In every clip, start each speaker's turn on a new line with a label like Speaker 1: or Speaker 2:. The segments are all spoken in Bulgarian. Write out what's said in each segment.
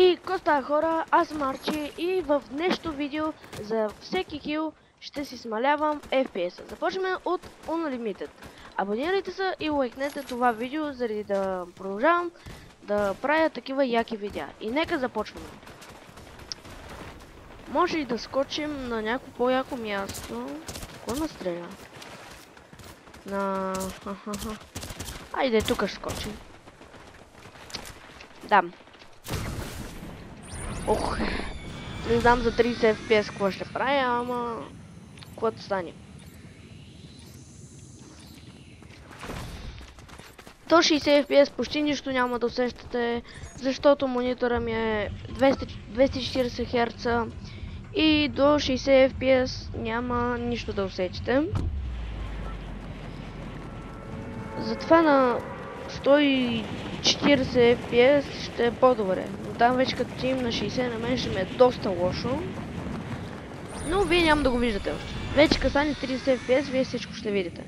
Speaker 1: И коста хора, аз съм Арчи и в днешното видео за всеки кил ще си смалявам FPS. Започваме от Unlimited. Абонирайте се и лайкнете това видео, заради да продължавам да правя такива яки видеа. И нека започваме. Може и да скочим на някакво по-яко място. Кой настреля? На... Айде, тук ще скочим. Да. Ох, не знам за 30 FPS какво ще правя, ама... Каквото стане. До 60 FPS почти нищо няма да усещате, защото монитора ми е 240 Hz и до 60 FPS няма нищо да усетите. Затова на 140 FPS ще е по-добре. Но там вече като тим на 60 на мен ще ми е доста лошо. Но вие няма да го виждате още. Вече касани 30 FPS, вие всичко ще видите.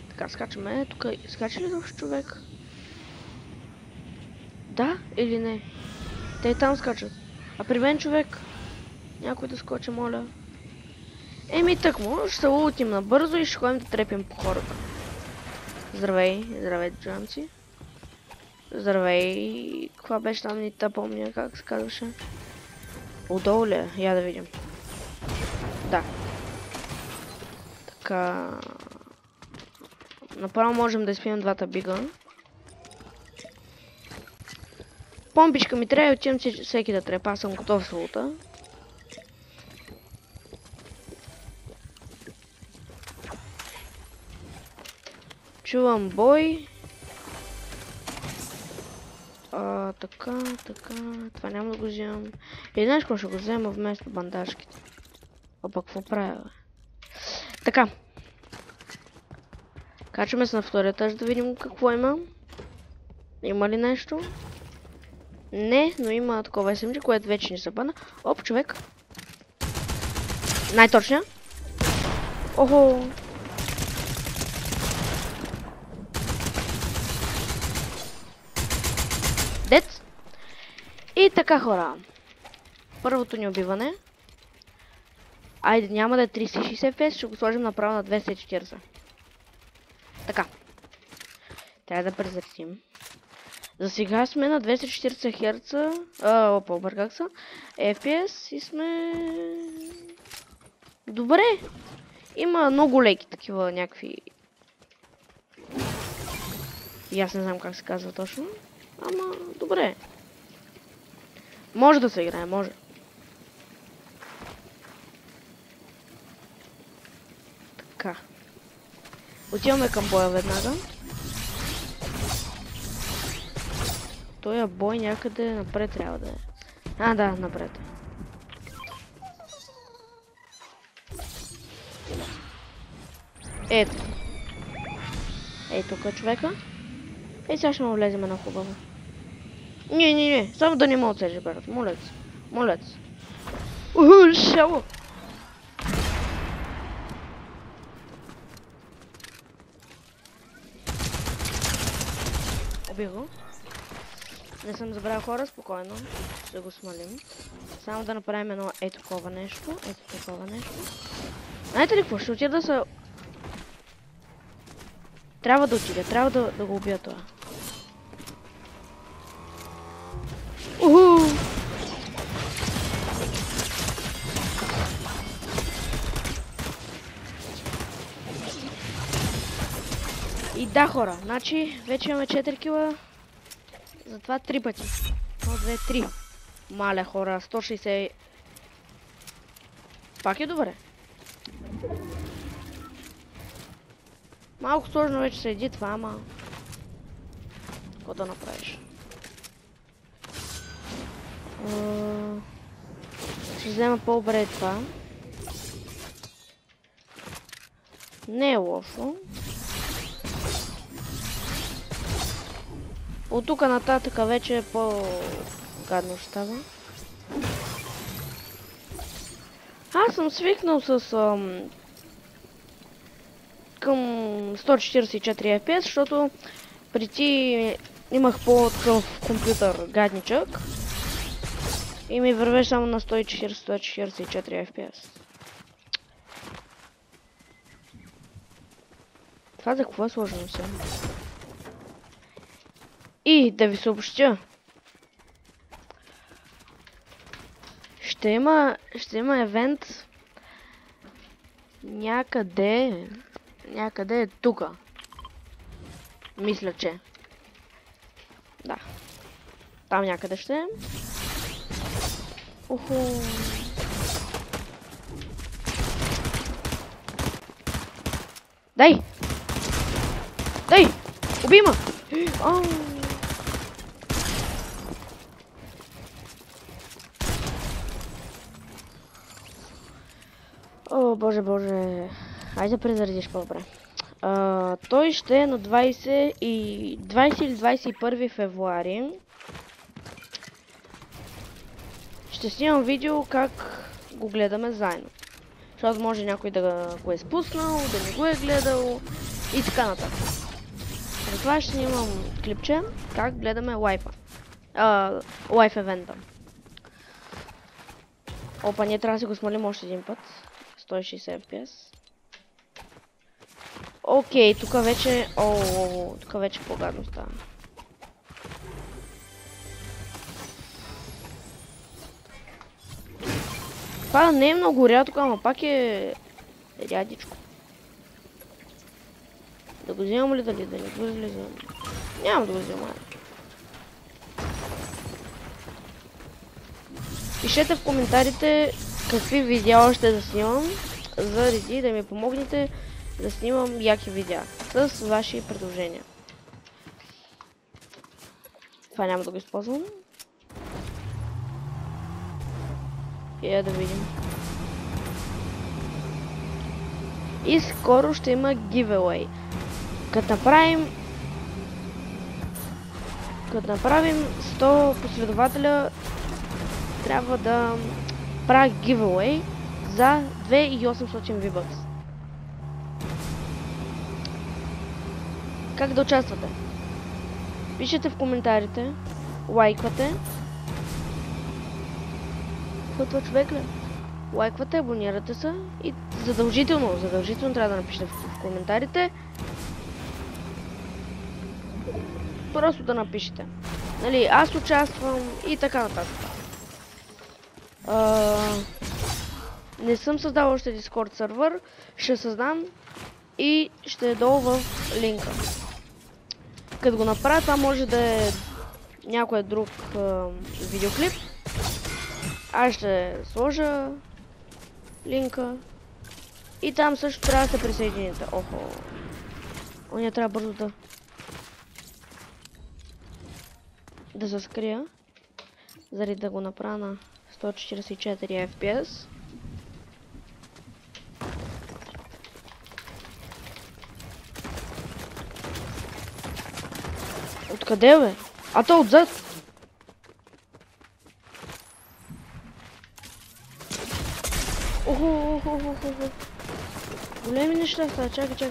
Speaker 1: Така, скачаме. Тук скача ли този човек? Да или не? Те и там скачат. А при мен човек? Някой да скочи, моля. Еми тъкмо, ще се ултим набързо и ще ходим да трепим по хората. Здравей, здравей, джамци. Здравей, каква беше там, не та помня как се казваше. Отдолу ли е? Я да видим. Да. Така... Направо можем да изпием двата бига. Помпичка ми трябва и отивам всеки да трепа, аз съм готов с лута. Чувам бой. Така. Това няма да го вземам. И знаеш какво ще го взема вместо бандажките? Опа, какво правя, бе? Така. Качваме се на втория етаж да видим какво има. Има ли нещо? Не, но има такова SMG, което вече ни се бана. Оп, човек. Най-точния. Охо. Дец. И така, хора. Първото ни убиване. Айде, няма да е 360 FPS, ще го сложим направо на 240. Така. Трябва да презретим. За сега сме на 240 Hz. Опа, обърках се. FPS и сме... Добре. Има много леки такива някакви... И аз не знам как се казва точно. Ама, добре. Може да се играе, може. Така. Отиваме към боя веднага. Тоя бой някъде напред трябва да е. Да, напред. Ето. Ей, тук е човека. Ей, сега ще му влезем на хубаво. Не. Само да не мога отсежа, брат. Молец. Шало. Убих го. Не съм забравил хора, спокойно. Ще го смалим. Само да направим едно такова нещо. Такова нещо. Знаете ли какво? Ще отида да се... Трябва да отида. Трябва да го убия това. И да, хора, значи вече имаме 4 кила. Затова 3 пъти. 1, 2, 3. Маля, хора, 160. Пак е добре. Малко сложно вече се еди това, ама... Какво да направиш? Ще взема по-добре това. Не е лошо. От тук нататък вече е по-гадно ще става. Аз съм свикнал с към 144 FPS, защото преди имах по-такъв компютър гадничък и ми вървеше само на 144 FPS. Това за какво е сложено сега? И да ви съобщя, ще има евент някъде е тука. Мисля, че. Да. Там някъде ще е. Уху. Дай! Дай! Убий ма! О, боже, боже. Айде презаредиш по-добре. Той ще е на 20 или 21 февруари. Ще снимам видео как го гледаме заедно. Защото може някой да го е спуснал, да не го е гледал и така нататък. Затова ще снимам клипче как гледаме лайфа. Лайф евента. Опа, ние трябва да си го смалим още един път. 160 FPS. Окей, тук вече... тук вече по-гадно става. Това не е много рядко, ама пак е рядичко. Да го вземам ли дали да не го вземам? Няма да го вземам. Пишете в коментарите какви видеа ще да снимам, заради да ми помогнете да снимам яки видеа с ваши предложения. Това няма да го използвам. И да видим. И скоро ще има giveaway. Като направим 100 последователя, трябва да правя giveaway за 2800 V-Bucks. Как да участвате? Пишете в коментарите, лайквате. Какво това човек ли? Лайквате, абонирате се и задължително трябва да напишете в коментарите. Просто да напишете. Нали, аз участвам и така нататък. Не съм създал още Discord сервер, ще създам и ще е долу в линка. Като го направя, това може да е някой друг видеоклип. Аз ще сложа линка и там също трябва да се присъедините. Охо. Оня трябва бързо да се скрия, заради да го направя на 144 FPS. Откъде бе? А то отзад! Охо. Големи неща става. Чакай.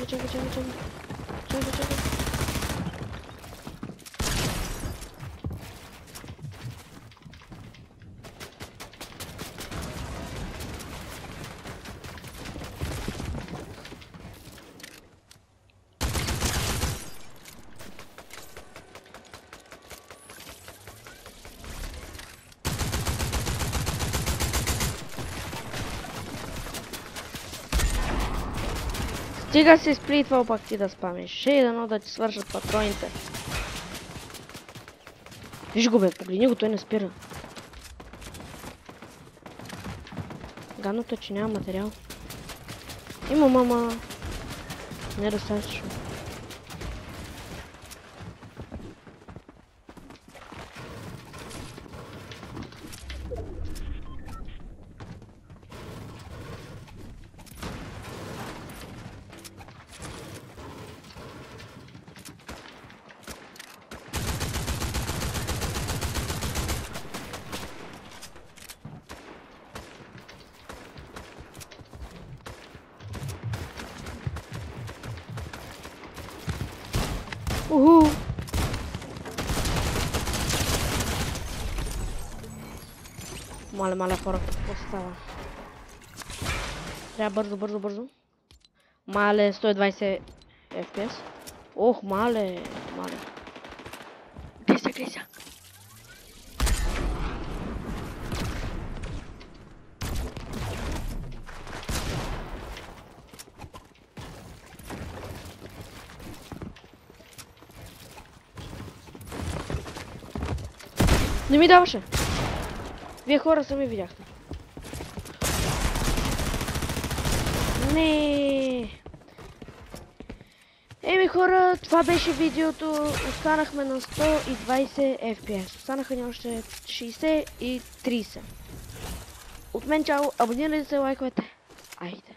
Speaker 1: Стига се сплитвал пак ти да спамиш. Ще дано да ти свършат патроните. Виж го бе, погледни го, той не спира. Гадното е, че няма материал. Има мама. Недостатъчно. Мале хора, какво става? Трябва бързо. Мале, 120 FPS. Ох, мале. Глей се. Не ми даваше. Вие хора сами видяхте. Не. Еми хора, това беше видеото. Останахме на 120 FPS. Останаха ни още 60 и 30. От мен чао, абонирайте се, лайквайте. Айде.